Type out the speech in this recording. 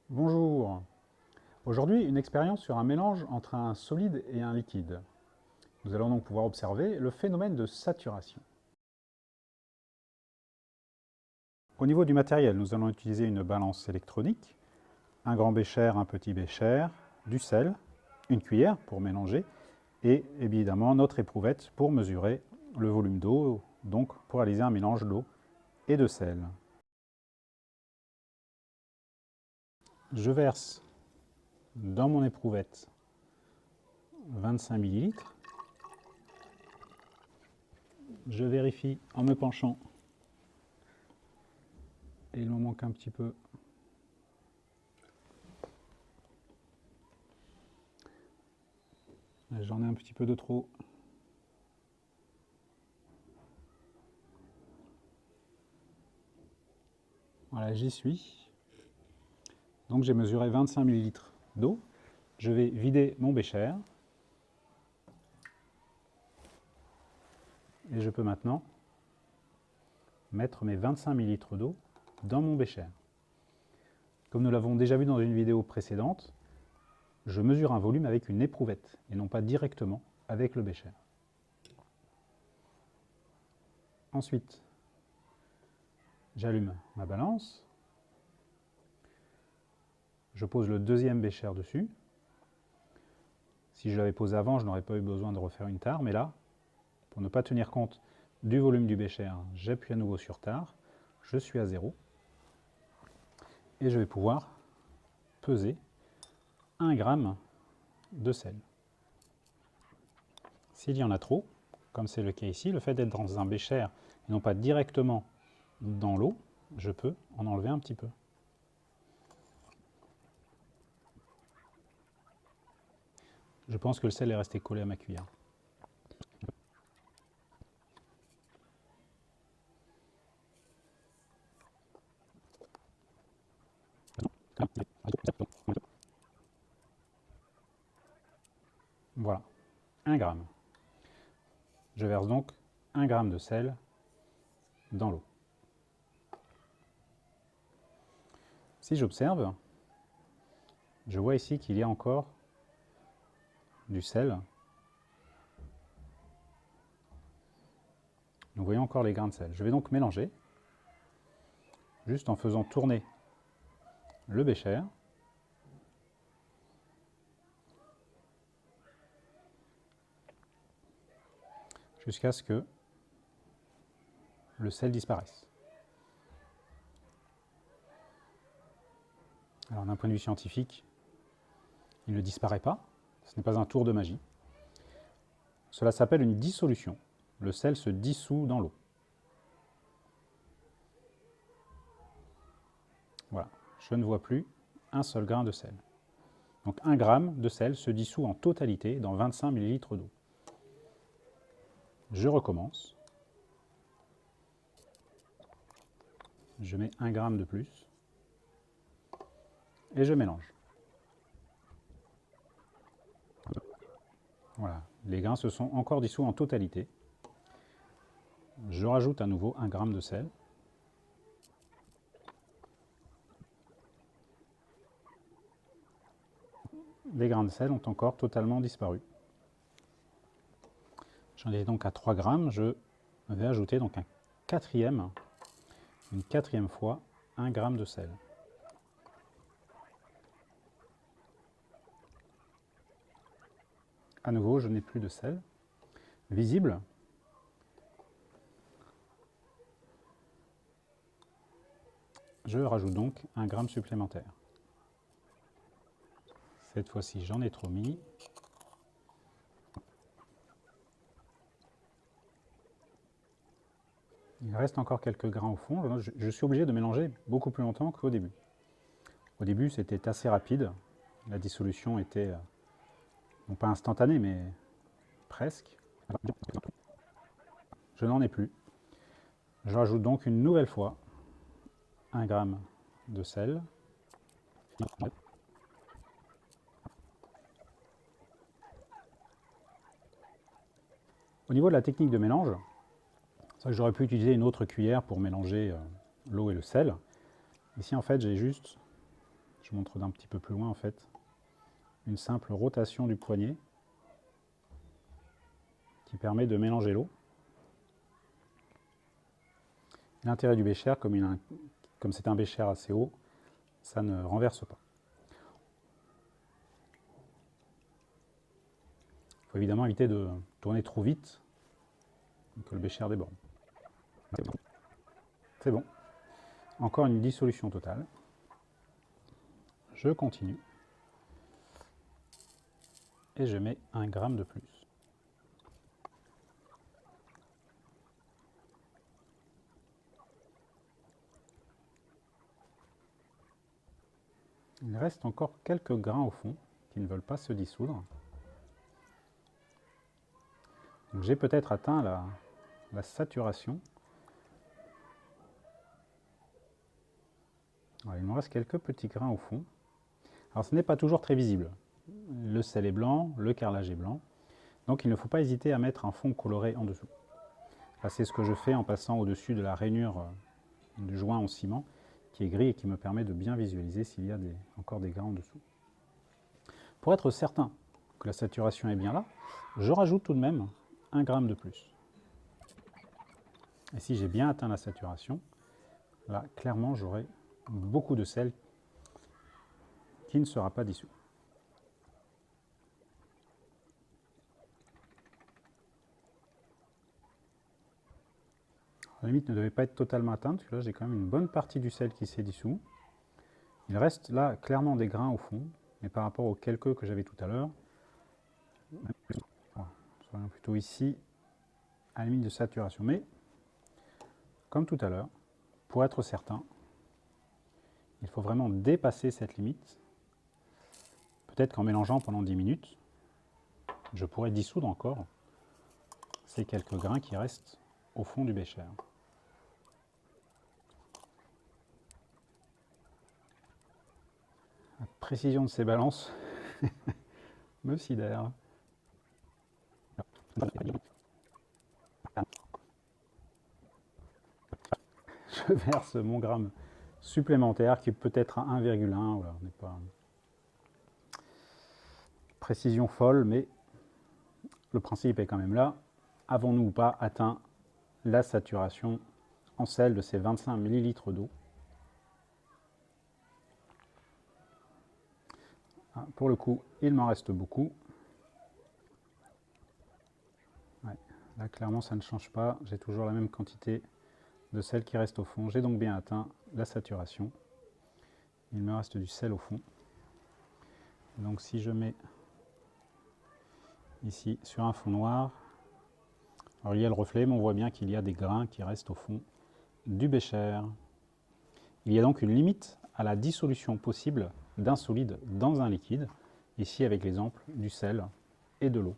Bonjour. Aujourd'hui, une expérience sur un mélange entre un solide et un liquide. Nous allons donc pouvoir observer le phénomène de saturation. Au niveau du matériel, nous allons utiliser une balance électronique, un grand bécher, un petit bécher, du sel, une cuillère pour mélanger et évidemment notre éprouvette pour mesurer le volume d'eau, donc pour réaliser un mélange d'eau et de sel. Je verse dans mon éprouvette 25 ml. Je vérifie en me penchant. Et il m'en manque un petit peu. J'en ai un petit peu de trop. Voilà, j'y suis. Donc j'ai mesuré 25 ml d'eau. Je vais vider mon bécher. Et je peux maintenant mettre mes 25 ml d'eau dans mon bécher. Comme nous l'avons déjà vu dans une vidéo précédente, je mesure un volume avec une éprouvette et non pas directement avec le bécher. Ensuite, j'allume ma balance. Je pose le deuxième bécher dessus. Si je l'avais posé avant, je n'aurais pas eu besoin de refaire une tare, mais là, pour ne pas tenir compte du volume du bécher, j'appuie à nouveau sur tare, je suis à 0, et je vais pouvoir peser 1 g de sel. S'il y en a trop, comme c'est le cas ici, le fait d'être dans un bécher et non pas directement dans l'eau, je peux en enlever un petit peu. Je pense que le sel est resté collé à ma cuillère. Voilà, 1 g. Je verse donc 1 g de sel dans l'eau. Si j'observe, je vois ici qu'il y a encore du sel. Nous voyons encore les grains de sel. Je vais donc mélanger, juste en faisant tourner le bécher. Jusqu'à ce que le sel disparaisse. Alors d'un point de vue scientifique, il ne disparaît pas, ce n'est pas un tour de magie. Cela s'appelle une dissolution. Le sel se dissout dans l'eau. Voilà, je ne vois plus un seul grain de sel. Donc 1 g de sel se dissout en totalité dans 25 ml d'eau. Je recommence. Je mets 1 g de plus. Et je mélange. Voilà, les grains se sont encore dissous en totalité. Je rajoute à nouveau 1 g de sel. Les grains de sel ont encore totalement disparu. J'en ai donc à 3 g. Je vais ajouter donc une quatrième fois 1 g de sel. À nouveau, je n'ai plus de sel visible. Je rajoute donc 1 g supplémentaire. Cette fois-ci, j'en ai trop mis. Il reste encore quelques grains au fond. Je suis obligé de mélanger beaucoup plus longtemps qu'au début. Au début, c'était assez rapide. La dissolution était, non pas instantanée, mais presque. Je n'en ai plus. Je rajoute donc une nouvelle fois 1 g de sel. Au niveau de la technique de mélange, c'est vrai que j'aurais pu utiliser une autre cuillère pour mélanger l'eau et le sel. Ici, en fait, je montre d'un petit peu plus loin en fait, une simple rotation du poignet qui permet de mélanger l'eau. L'intérêt du bécher, comme c'est un bécher assez haut, ça ne renverse pas. Il faut évidemment éviter de tourner trop vite, que le bécher déborde. C'est bon. Encore une dissolution totale. Je continue. Et je mets 1 gramme de plus. Il reste encore quelques grains au fond qui ne veulent pas se dissoudre. J'ai peut-être atteint la saturation. Alors, il me reste quelques petits grains au fond. Alors ce n'est pas toujours très visible. Le sel est blanc, le carrelage est blanc. Donc il ne faut pas hésiter à mettre un fond coloré en dessous. Là, c'est ce que je fais en passant au-dessus de la rainure du joint en ciment qui est gris et qui me permet de bien visualiser s'il y a encore des grains en dessous. Pour être certain que la saturation est bien là, je rajoute tout de même 1 gramme de plus. Et si j'ai bien atteint la saturation, là, clairement, j'aurai beaucoup de sel qui ne sera pas dissous. La limite ne devait pas être totalement atteinte, parce que là, j'ai quand même une bonne partie du sel qui s'est dissous. Il reste là clairement des grains au fond, mais par rapport aux quelques que j'avais tout à l'heure, soyons plutôt ici, à la limite de saturation. Mais, comme tout à l'heure, pour être certain, il faut vraiment dépasser cette limite. Peut-être qu'en mélangeant pendant 10 minutes, je pourrais dissoudre encore ces quelques grains qui restent au fond du bécher. La précision de ces balances me sidère. Je verse mon gramme supplémentaire qui peut être à 1,1. Voilà, on n'est pas précision folle, mais le principe est quand même là. Avons-nous ou pas atteint la saturation en sel de ces 25 ml d'eau? Pour le coup, il m'en reste beaucoup. Ouais, là, clairement, ça ne change pas. J'ai toujours la même quantité de sel qui reste au fond. J'ai donc bien atteint la saturation. Il me reste du sel au fond. Donc si je mets ici sur un fond noir, alors il y a le reflet, mais on voit bien qu'il y a des grains qui restent au fond du bécher. Il y a donc une limite à la dissolution possible d'un solide dans un liquide, ici avec l'exemple du sel et de l'eau.